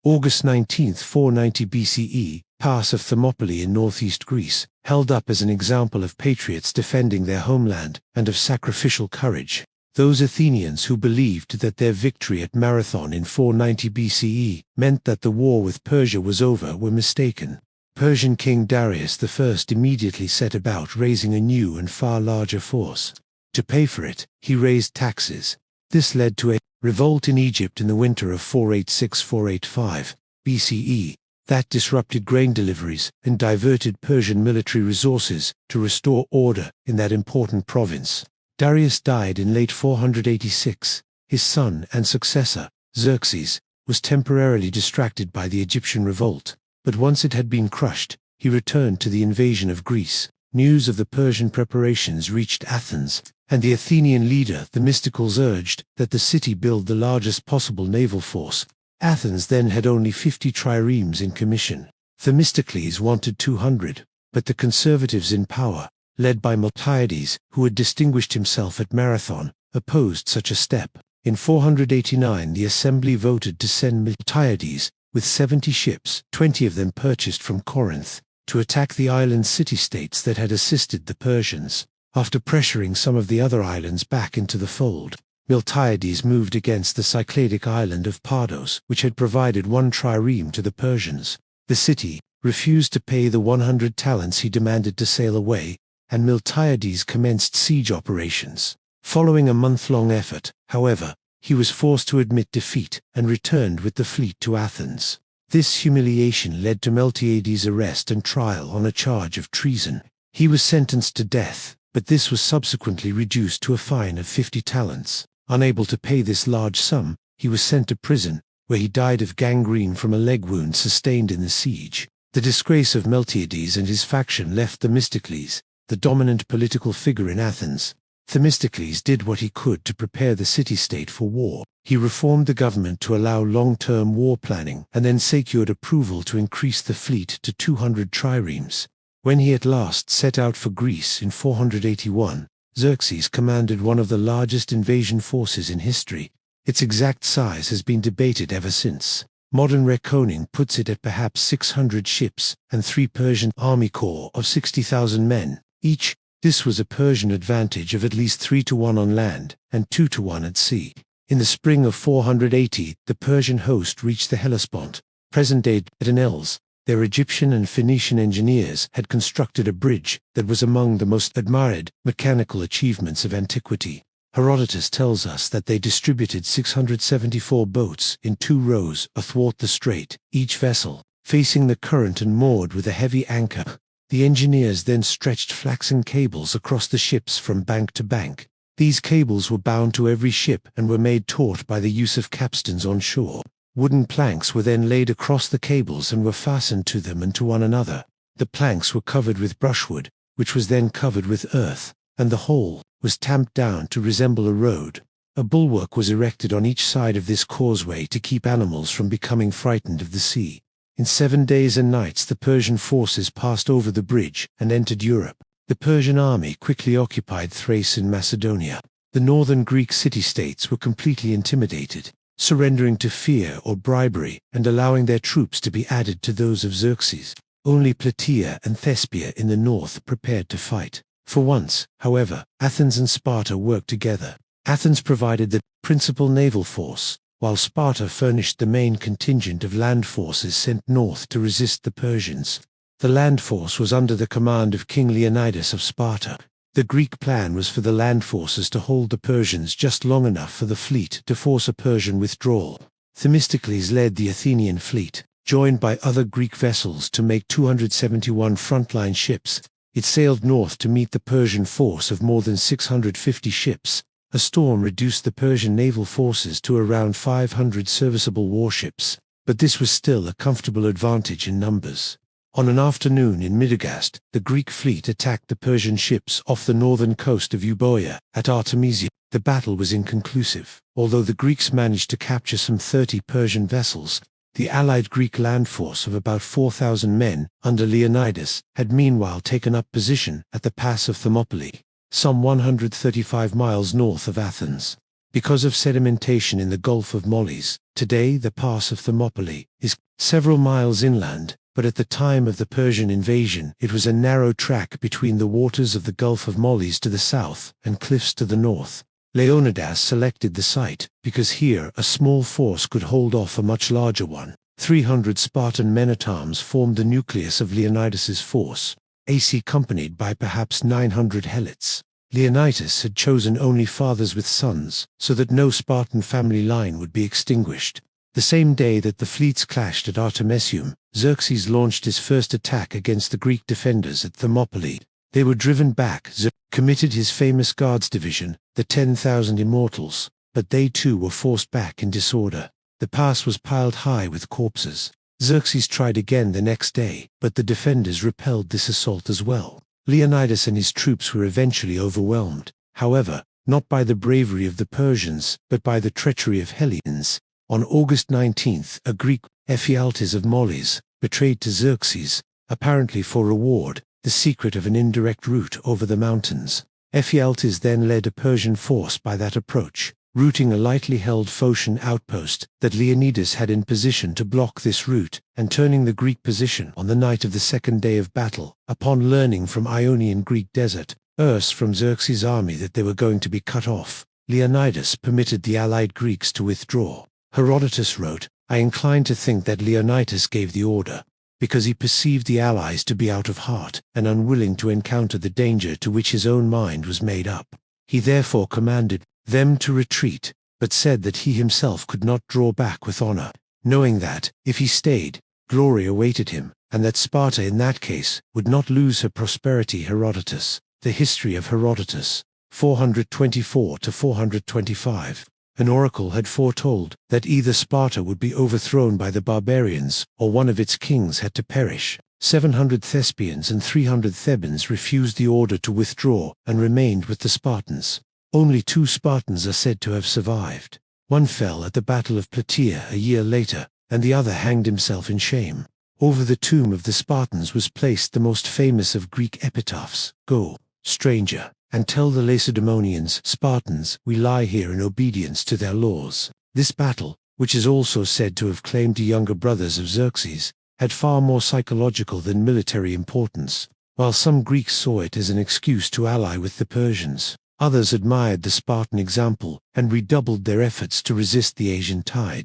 August 19, 490 BCE, pass of Thermopylae in northeast Greece, held up as an example of patriots defending their homeland and of sacrificial courage. Those Athenians who believed that their victory at Marathon in 490 BCE meant that the war with Persia was over were mistaken. Persian King Darius I immediately set about raising a new and far larger force. To pay for it, he raised taxes. This led to a revolt in Egypt in the winter of 486–485 BCE that disrupted grain deliveries and diverted Persian military resources to restore order in that important province. Darius died in late 486. His son and successor, Xerxes, was temporarily distracted by the Egyptian revolt, but once it had been crushed, he returned to the invasion of Greece. News of the Persian preparations reached Athens, and the Athenian leader Themistocles urged that the city build the largest possible naval force. Athens then had only 50 triremes in commission. Themistocles wanted 200, but the conservatives in power, led by Miltiades, who had distinguished himself at Marathon, opposed such a step. In 489 the assembly voted to send Miltiades, with 70 ships, 20 of them purchased from Corinth, to attack the island city-states that had assisted the Persians. After pressuring some of the other islands back into the fold, Miltiades moved against the Cycladic island of Pardos, which had provided 1 trireme to the Persians. The city refused to pay the 100 talents he demanded to sail away, and Miltiades commenced siege operations. Following a month-long effort, however, he was forced to admit defeat and returned with the fleet to Athens. This humiliation led to Miltiades' arrest and trial on a charge of treason. He was sentenced to death, but this was subsequently reduced to a fine of 50 talents. Unable to pay this large sum, he was sent to prison, where he died of gangrene from a leg wound sustained in the siege. The disgrace of Miltiades and his faction left Themistocles, the dominant political figure in Athens. Themistocles did what he could to prepare the city-state for war. He reformed the government to allow long-term war planning and then secured approval to increase the fleet to 200 triremes. When he at last set out for Greece in 481, Xerxes commanded one of the largest invasion forces in history. Its exact size has been debated ever since. Modern reckoning puts it at perhaps 600 ships and 3 Persian army corps of 60,000 men, each. This was a Persian advantage of at least 3-1 on land and 2-1 at sea. In the spring of 480, the Persian host reached the Hellespont, present-day Dardanelles. Their Egyptian and Phoenician engineers had constructed a bridge that was among the most admired mechanical achievements of antiquity. Herodotus tells us that they distributed 674 boats in 2 rows athwart the strait, each vessel facing the current and moored with a heavy anchor. The engineers then stretched flaxen cables across the ships from bank to bank. These cables were bound to every ship and were made taut by the use of capstans on shore. Wooden planks were then laid across the cables and were fastened to them and to one another. The planks were covered with brushwood, which was then covered with earth, and the whole was tamped down to resemble a road. A bulwark was erected on each side of this causeway to keep animals from becoming frightened of the sea. In 7 days and nights the Persian forces passed over the bridge and entered Europe. The Persian army quickly occupied Thrace and Macedonia. The northern Greek city-states were completely intimidated, surrendering to fear or bribery and allowing their troops to be added to those of Xerxes. Only Plataea and Thespia in the north prepared to fight. For once, however, Athens and Sparta worked together. Athens provided the principal naval force, while Sparta furnished the main contingent of land forces sent north to resist the Persians. The land force was under the command of King Leonidas of Sparta. The Greek plan was for the land forces to hold the Persians just long enough for the fleet to force a Persian withdrawal. Themistocles led the Athenian fleet, joined by other Greek vessels to make 271 frontline ships. It sailed north to meet the Persian force of more than 650 ships. A storm reduced the Persian naval forces to around 500 serviceable warships, but this was still a comfortable advantage in numbers. On an afternoon in mid-August, the Greek fleet attacked the Persian ships off the northern coast of Euboea at Artemisia. The battle was inconclusive. Although the Greeks managed to capture some 30 Persian vessels, the allied Greek land force of about 4,000 men under Leonidas had meanwhile taken up position at the pass of Thermopylae, some 135 miles north of Athens. Because of sedimentation in the Gulf of Molise, today the pass of Thermopylae is several miles inland, but at the time of the Persian invasion it was a narrow track between the waters of the Gulf of Molise to the south and cliffs to the north. Leonidas selected the site because here a small force could hold off a much larger one. 300 Spartan men-at-arms formed the nucleus of Leonidas's force, accompanied by perhaps 900 helots. Leonidas had chosen only fathers with sons, so that no Spartan family line would be extinguished. The same day that the fleets clashed at Artemisium, Xerxes launched his first attack against the Greek defenders at Thermopylae. They were driven back. Xerxes committed his famous guards division, the 10,000 Immortals, but they too were forced back in disorder. The pass was piled high with corpses. Xerxes tried again the next day, but the defenders repelled this assault as well. Leonidas and his troops were eventually overwhelmed, however, not by the bravery of the Persians, but by the treachery of Hellenes. On August 19, a Greek, Ephialtes of Molise, betrayed to Xerxes, apparently for reward, the secret of an indirect route over the mountains. Ephialtes then led a Persian force by that approach, routing a lightly held Phocian outpost that Leonidas had in position to block this route, and turning the Greek position on the night of the second day of battle. Upon learning from Ionian Greek desert, from Xerxes' army that they were going to be cut off, Leonidas permitted the allied Greeks to withdraw. Herodotus wrote, "I incline to think that Leonidas gave the order, because he perceived the allies to be out of heart and unwilling to encounter the danger to which his own mind was made up. He therefore commanded them to retreat, but said that he himself could not draw back with honor, knowing that, if he stayed, glory awaited him, and that Sparta in that case would not lose her prosperity." Herodotus, The History of Herodotus, 424–425. An oracle had foretold that either Sparta would be overthrown by the barbarians, or one of its kings had to perish. 700 Thespians and 300 Thebans refused the order to withdraw and remained with the Spartans. Only 2 Spartans are said to have survived. One fell at the Battle of Plataea a year later, and the other hanged himself in shame. Over the tomb of the Spartans was placed the most famous of Greek epitaphs, "Go, stranger, and tell the Lacedaemonians, Spartans, we lie here in obedience to their laws." This battle, which is also said to have claimed the younger brothers of Xerxes, had far more psychological than military importance. While some Greeks saw it as an excuse to ally with the Persians, others admired the Spartan example and redoubled their efforts to resist the Asian tide.